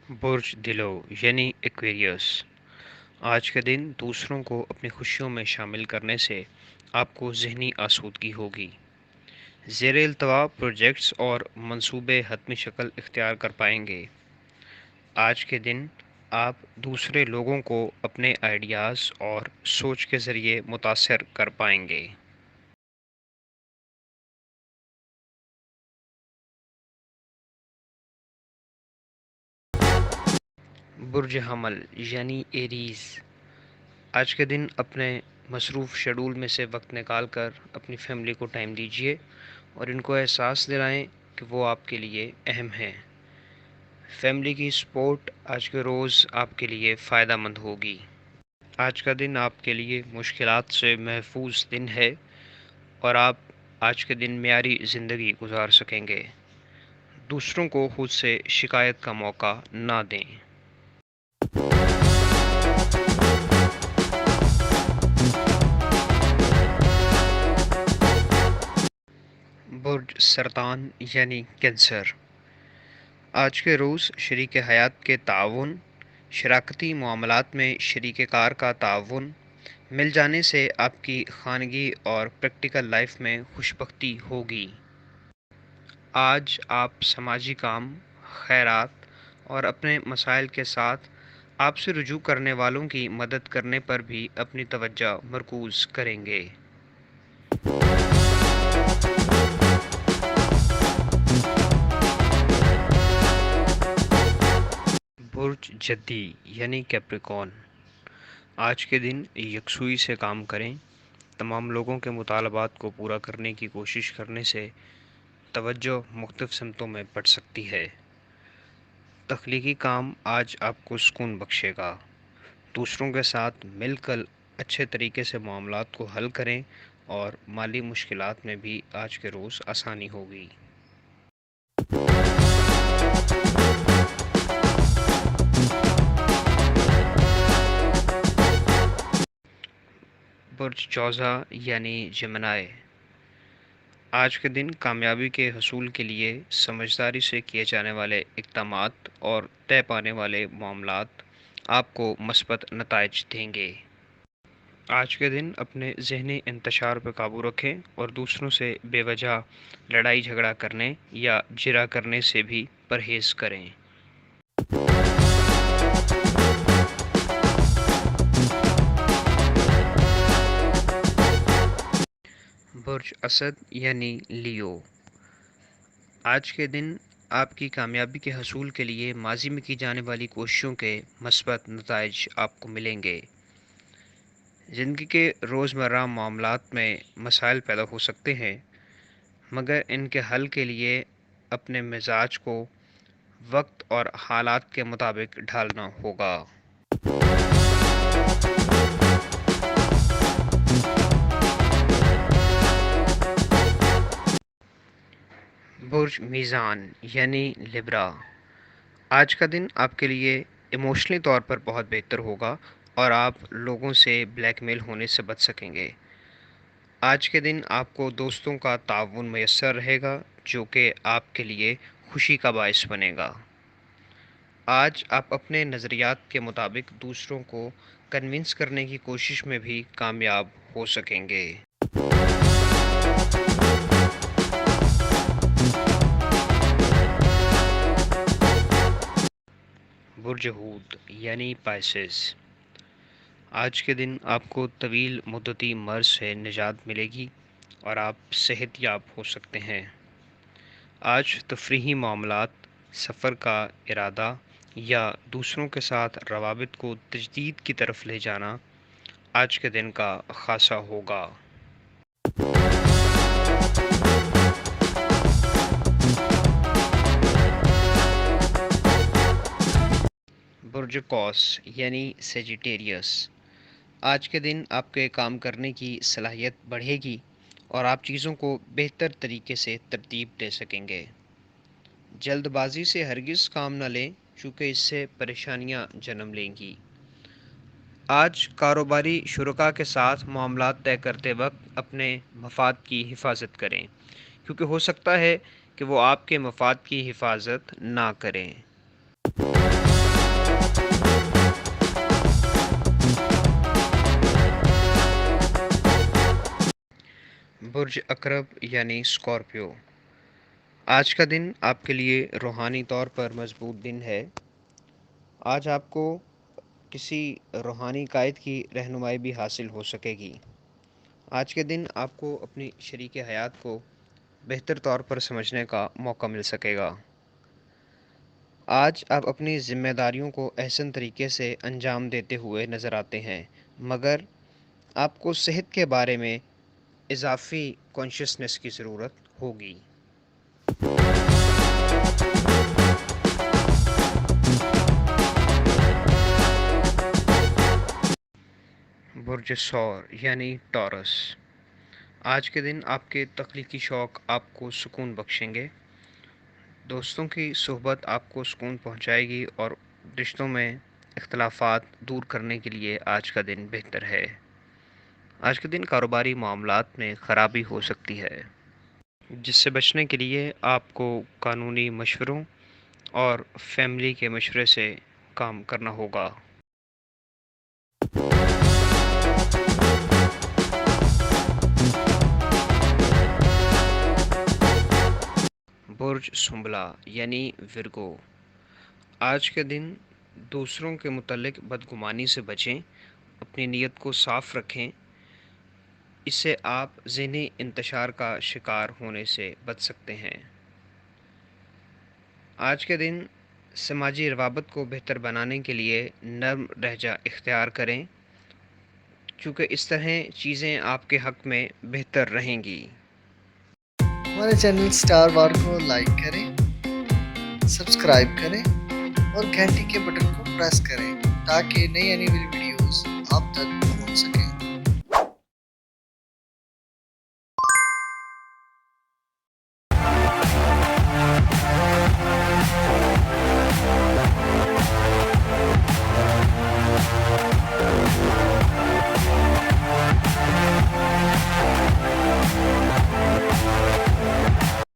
برج دلو یعنی ایکویریس، آج کے دن دوسروں کو اپنی خوشیوں میں شامل کرنے سے آپ کو ذہنی آسودگی ہوگی۔ زیر التوا پروجیکٹس اور منصوبے حتمی شکل اختیار کر پائیں گے۔ آج کے دن آپ دوسرے لوگوں کو اپنے آئیڈیاز اور سوچ کے ذریعے متاثر کر پائیں گے۔ برج حمل یعنی ایریز، آج کے دن اپنے مصروف شیڈول میں سے وقت نکال کر اپنی فیملی کو ٹائم دیجیے اور ان کو احساس دلائیں کہ وہ آپ کے لیے اہم ہیں۔ فیملی کی سپورٹ آج کے روز آپ کے لیے فائدہ مند ہوگی۔ آج کا دن آپ کے لیے مشکلات سے محفوظ دن ہے اور آپ آج کے دن معیاری زندگی گزار سکیں گے۔ دوسروں کو خود سے شکایت کا موقع نہ دیں۔ برج سرطان یعنی کینسر، آج کے روز شریک حیات کے تعاون، شراکتی معاملات میں شریک کار کا تعاون مل جانے سے آپ کی خانگی اور پریکٹیکل لائف میں خوشبختی ہوگی۔ آج آپ سماجی کام، خیرات اور اپنے مسائل کے ساتھ آپ سے رجوع کرنے والوں کی مدد کرنے پر بھی اپنی توجہ مرکوز کریں گے۔ برج جدی یعنی کیپریکون، آج کے دن یکسوئی سے کام کریں۔ تمام لوگوں کے مطالبات کو پورا کرنے کی کوشش کرنے سے توجہ مختلف سمتوں میں بڑھ سکتی ہے۔ تخلیقی کام آج آپ کو سکون بخشے گا۔ دوسروں کے ساتھ مل کر اچھے طریقے سے معاملات کو حل کریں اور مالی مشکلات میں بھی آج کے روز آسانی ہوگی۔ برج جوزا یعنی جمنائے، آج کے دن کامیابی کے حصول کے لیے سمجھداری سے کیے جانے والے اقدامات اور طے پانے والے معاملات آپ کو مثبت نتائج دیں گے۔ آج کے دن اپنے ذہنی انتشار پر قابو رکھیں اور دوسروں سے بے وجہ لڑائی جھگڑا کرنے یا جرح کرنے سے بھی پرہیز کریں۔ برج اسد یعنی لیو، آج کے دن آپ کی کامیابی کے حصول کے لیے ماضی میں کی جانے والی کوششوں کے مثبت نتائج آپ کو ملیں گے۔ زندگی کے روزمرہ معاملات میں مسائل پیدا ہو سکتے ہیں، مگر ان کے حل کے لیے اپنے مزاج کو وقت اور حالات کے مطابق ڈھالنا ہوگا۔ برج میزان یعنی لبرا، آج کا دن آپ کے لیے ایموشنلی طور پر بہت بہتر ہوگا اور آپ لوگوں سے بلیک میل ہونے سے بچ سکیں گے۔ آج کے دن آپ کو دوستوں کا تعاون میسر رہے گا جو کہ آپ کے لیے خوشی کا باعث بنے گا۔ آج آپ اپنے نظریات کے مطابق دوسروں کو کنونس کرنے کی کوشش میں بھی کامیاب ہو سکیں گے۔ برج ہود یعنی پائسس، آج کے دن آپ کو طویل مدتی مرض سے نجات ملے گی اور آپ صحت یاب ہو سکتے ہیں۔ آج تفریحی معاملات، سفر کا ارادہ یا دوسروں کے ساتھ روابط کو تجدید کی طرف لے جانا آج کے دن کا خاصہ ہوگا۔ برج قوس یعنی سیجیٹیریس، آج کے دن آپ کے کام کرنے کی صلاحیت بڑھے گی اور آپ چیزوں کو بہتر طریقے سے ترتیب دے سکیں گے۔ جلد بازی سے ہرگز کام نہ لیں چونکہ اس سے پریشانیاں جنم لیں گی۔ آج کاروباری شرکاء کے ساتھ معاملات طے کرتے وقت اپنے مفاد کی حفاظت کریں کیونکہ ہو سکتا ہے کہ وہ آپ کے مفاد کی حفاظت نہ کریں۔ برج اقرب یعنی اسکارپیو، آج کا دن آپ کے لیے روحانی طور پر مضبوط دن ہے۔ آج آپ کو کسی روحانی قائد کی رہنمائی بھی حاصل ہو سکے گی۔ آج کے دن آپ کو اپنی شریک حیات کو بہتر طور پر سمجھنے کا موقع مل سکے گا۔ آج آپ اپنی ذمہ داریوں کو احسن طریقے سے انجام دیتے ہوئے نظر آتے ہیں، مگر آپ کو صحت کے بارے میں اضافی کانشیسنس کی ضرورت ہوگی۔ برج ثور یعنی ٹورس، آج کے دن آپ کے تخلیقی شوق آپ کو سکون بخشیں گے۔ دوستوں کی صحبت آپ کو سکون پہنچائے گی اور رشتوں میں اختلافات دور کرنے کے لیے آج کا دن بہتر ہے۔ آج کے دن کاروباری معاملات میں خرابی ہو سکتی ہے، جس سے بچنے کے لیے آپ کو قانونی مشوروں اور فیملی کے مشورے سے کام کرنا ہوگا۔ برج سنبلا یعنی ورگو، آج کے دن دوسروں کے متعلق بدگمانی سے بچیں، اپنی نیت کو صاف رکھیں، اس سے آپ ذہنی انتشار کا شکار ہونے سے بچ سکتے ہیں۔ آج کے دن سماجی روابط کو بہتر بنانے کے لیے نرم لہجہ اختیار کریں، چونکہ اس طرح چیزیں آپ کے حق میں بہتر رہیں گی۔ ہمارے چینل سٹار وار کو لائک کریں، سبسکرائب کریں اور گھنٹی کے بٹن کو پریس کریں تاکہ نئی آنے والی ویڈیوز آپ تک